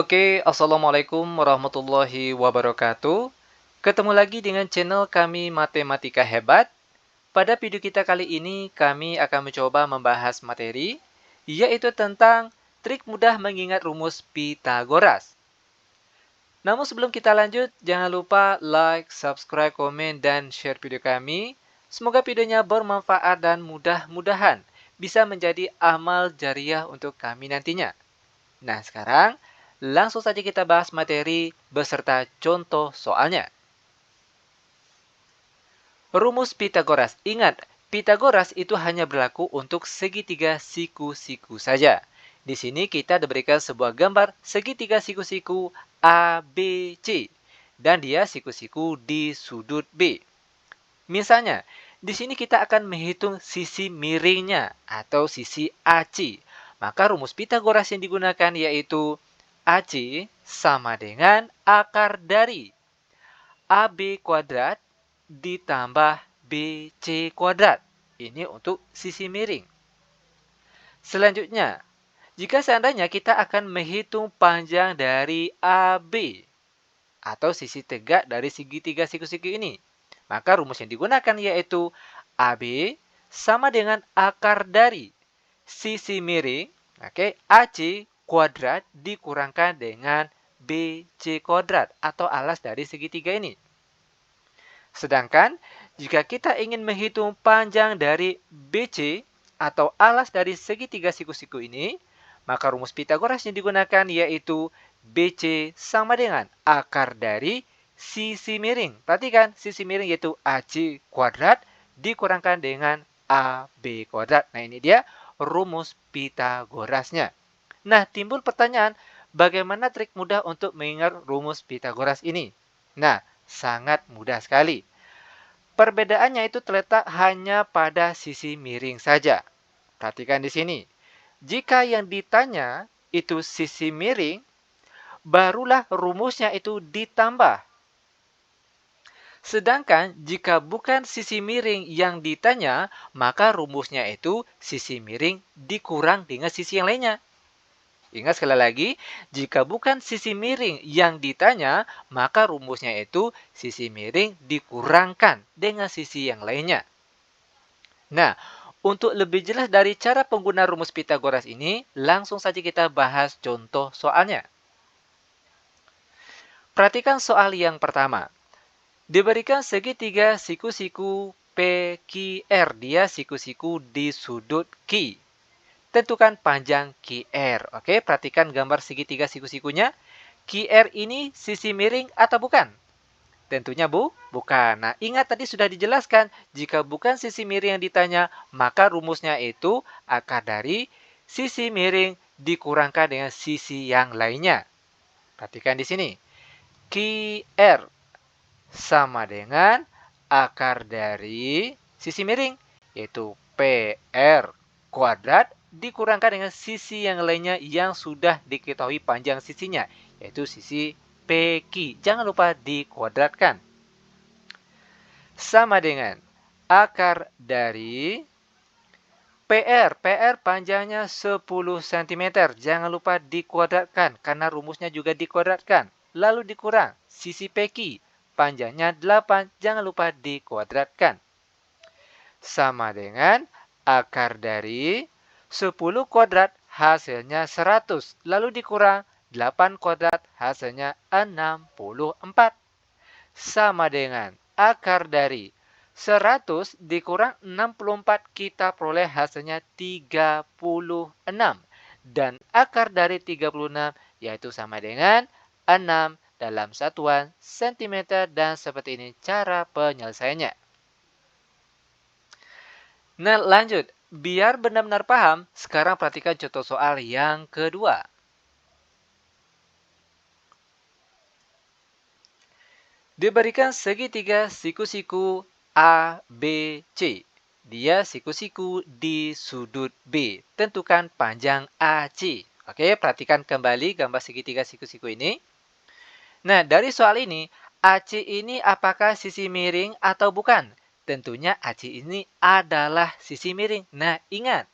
Oke, Assalamualaikum warahmatullahi wabarakatuh. Ketemu lagi dengan channel kami Matematika Hebat. Pada video kita kali ini, kami akan mencoba membahas materi, yaitu tentang trik mudah mengingat rumus Pitagoras. Namun sebelum kita lanjut, jangan lupa like, subscribe, komen, dan share video kami. Semoga videonya bermanfaat dan mudah-mudahan bisa menjadi amal jariah untuk kami nantinya. Nah, sekarang langsung saja kita bahas materi beserta contoh soalnya. Rumus Pitagoras. Ingat, Pitagoras itu hanya berlaku untuk segitiga siku-siku saja. Di sini kita diberikan sebuah gambar segitiga siku-siku ABC. Dan dia siku-siku di sudut B. Misalnya, di sini kita akan menghitung sisi miringnya atau sisi AC. Maka rumus Pitagoras yang digunakan yaitu AC sama dengan akar dari AB kuadrat ditambah BC kuadrat. Ini untuk sisi miring. Selanjutnya, jika seandainya kita akan menghitung panjang dari AB atau sisi tegak dari segitiga siku-siku ini, maka rumus yang digunakan yaitu AB sama dengan akar dari sisi miring, AC kuadrat dikurangkan dengan BC kuadrat atau alas dari segitiga ini. Sedangkan jika kita ingin menghitung panjang dari BC atau alas dari segitiga siku-siku ini, maka rumus Pitagoras yang digunakan yaitu BC sama dengan akar dari sisi miring. Perhatikan, sisi miring yaitu AC kuadrat dikurangkan dengan AB kuadrat. Nah, ini dia rumus Pitagorasnya. Nah, timbul pertanyaan, bagaimana trik mudah untuk mengingat rumus Pitagoras ini? Nah, sangat mudah sekali. Perbedaannya itu terletak hanya pada sisi miring saja. Perhatikan di sini. Jika yang ditanya itu sisi miring, barulah rumusnya itu ditambah. Sedangkan jika bukan sisi miring yang ditanya, maka rumusnya itu sisi miring dikurang dengan sisi yang lainnya. Ingat sekali lagi, jika bukan sisi miring yang ditanya, maka rumusnya itu sisi miring dikurangkan dengan sisi yang lainnya. Nah, untuk lebih jelas dari cara penggunaan rumus Pitagoras ini, langsung saja kita bahas contoh soalnya. Perhatikan soal yang pertama. Diberikan segitiga siku-siku PQR, dia siku-siku di sudut Q. Tentukan panjang QR. Oke, perhatikan gambar segitiga siku-sikunya. QR ini sisi miring atau bukan? Tentunya bukan. Nah, ingat tadi sudah dijelaskan, jika bukan sisi miring yang ditanya, maka rumusnya itu akar dari sisi miring dikurangkan dengan sisi yang lainnya. Perhatikan di sini. QR sama dengan akar dari sisi miring, yaitu PR kuadrat dikurangkan dengan sisi yang lainnya yang sudah diketahui panjang sisinya, yaitu sisi PQ. Jangan lupa dikuadratkan. Sama dengan akar dari PR panjangnya 10 cm. Jangan lupa dikuadratkan karena rumusnya juga dikuadratkan. Lalu dikurang sisi PQ. Panjangnya 8. Jangan lupa dikuadratkan. Sama dengan akar dari 10 kuadrat hasilnya 100. Lalu dikurang 8 kuadrat hasilnya 64. Sama dengan akar dari 100 dikurang 64, kita peroleh hasilnya 36. Dan akar dari 36 yaitu sama dengan 6 dalam satuan cm, dan seperti ini cara penyelesaiannya. Nah, lanjut. Biar benar-benar paham, sekarang perhatikan contoh soal yang kedua. Diberikan segitiga siku-siku ABC. Dia siku-siku di sudut B. Tentukan panjang AC. Oke, perhatikan kembali gambar segitiga siku-siku ini. Nah, dari soal ini, AC ini apakah sisi miring atau bukan? Tentunya AC ini adalah sisi miring. Nah, ingat.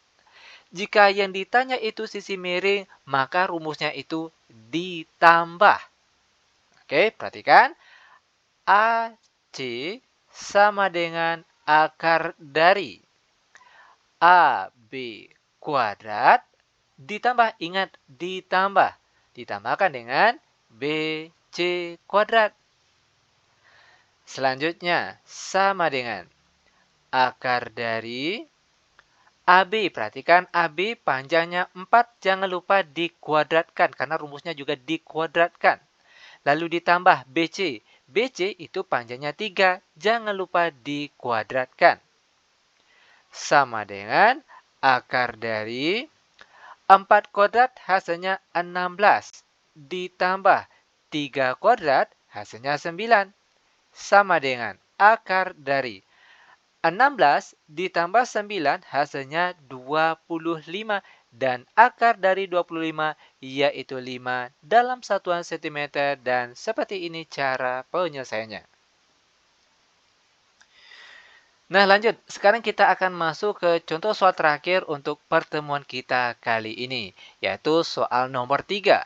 Jika yang ditanya itu sisi miring, maka rumusnya itu ditambah. Oke, perhatikan. AC sama dengan akar dari AB kuadrat ditambah, ingat ditambah. Ditambahkan dengan BC kuadrat. Selanjutnya, sama dengan akar dari AB. Perhatikan AB panjangnya 4, jangan lupa dikuadratkan karena rumusnya juga dikuadratkan. Lalu ditambah BC. BC itu panjangnya 3, jangan lupa dikuadratkan. Sama dengan akar dari 4 kuadrat hasilnya 16. Ditambah 3 kuadrat hasilnya 9. Sama dengan akar dari 16 ditambah 9 hasilnya 25. Dan akar dari 25 yaitu 5 dalam satuan cm. Dan seperti ini cara penyelesaiannya. Nah lanjut, sekarang kita akan masuk ke contoh soal terakhir untuk pertemuan kita kali ini, yaitu soal nomor 3.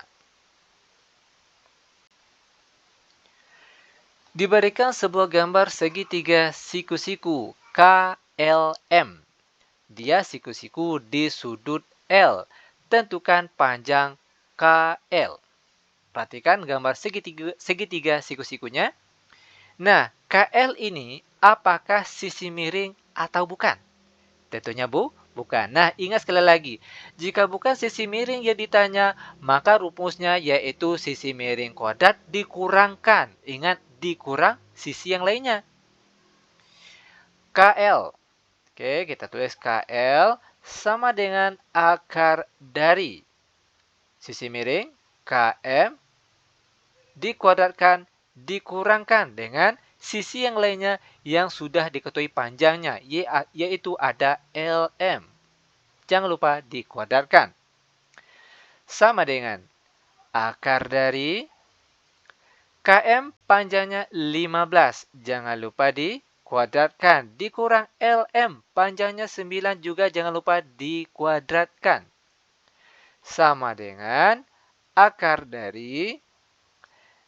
Diberikan sebuah gambar segitiga siku-siku KLM. Dia siku-siku di sudut L. Tentukan panjang KL. Perhatikan gambar segitiga siku-sikunya. Nah, KL ini apakah sisi miring atau bukan? Tentunya bukan. Nah, ingat sekali lagi. Jika bukan sisi miring yang ditanya, maka rumusnya yaitu sisi miring kuadrat dikurangkan. Ingat, dikurang sisi yang lainnya. KL. Oke, kita tulis KL sama dengan akar dari sisi miring KM dikuadratkan dikurangkan dengan sisi yang lainnya yang sudah diketahui panjangnya, yaitu ada LM. Jangan lupa dikuadratkan. Sama dengan akar dari KM panjangnya 15. Jangan lupa dikuadratkan. Dikurang LM panjangnya 9 juga jangan lupa dikuadratkan. Sama dengan akar dari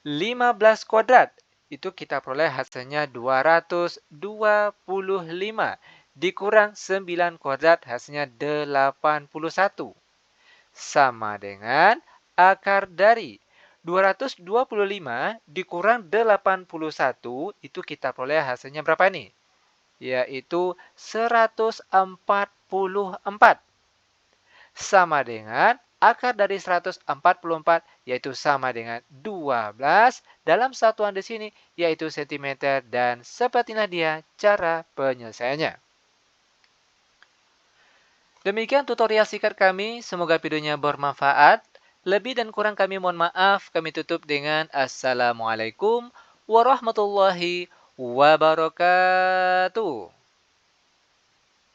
15 kuadrat. Itu kita peroleh hasilnya 225. Dikurang 9 kuadrat hasilnya 81. Sama dengan akar dari 225 dikurang 81, itu kita peroleh hasilnya berapa nih? Yaitu 144. Sama dengan akar dari 144, yaitu sama dengan 12 dalam satuan di sini, yaitu cm. Dan sepertilah dia cara penyelesaiannya. Demikian tutorial singkat kami, semoga videonya bermanfaat. Lebih dan kurang kami mohon maaf, kami tutup dengan Assalamualaikum warahmatullahi wabarakatuh.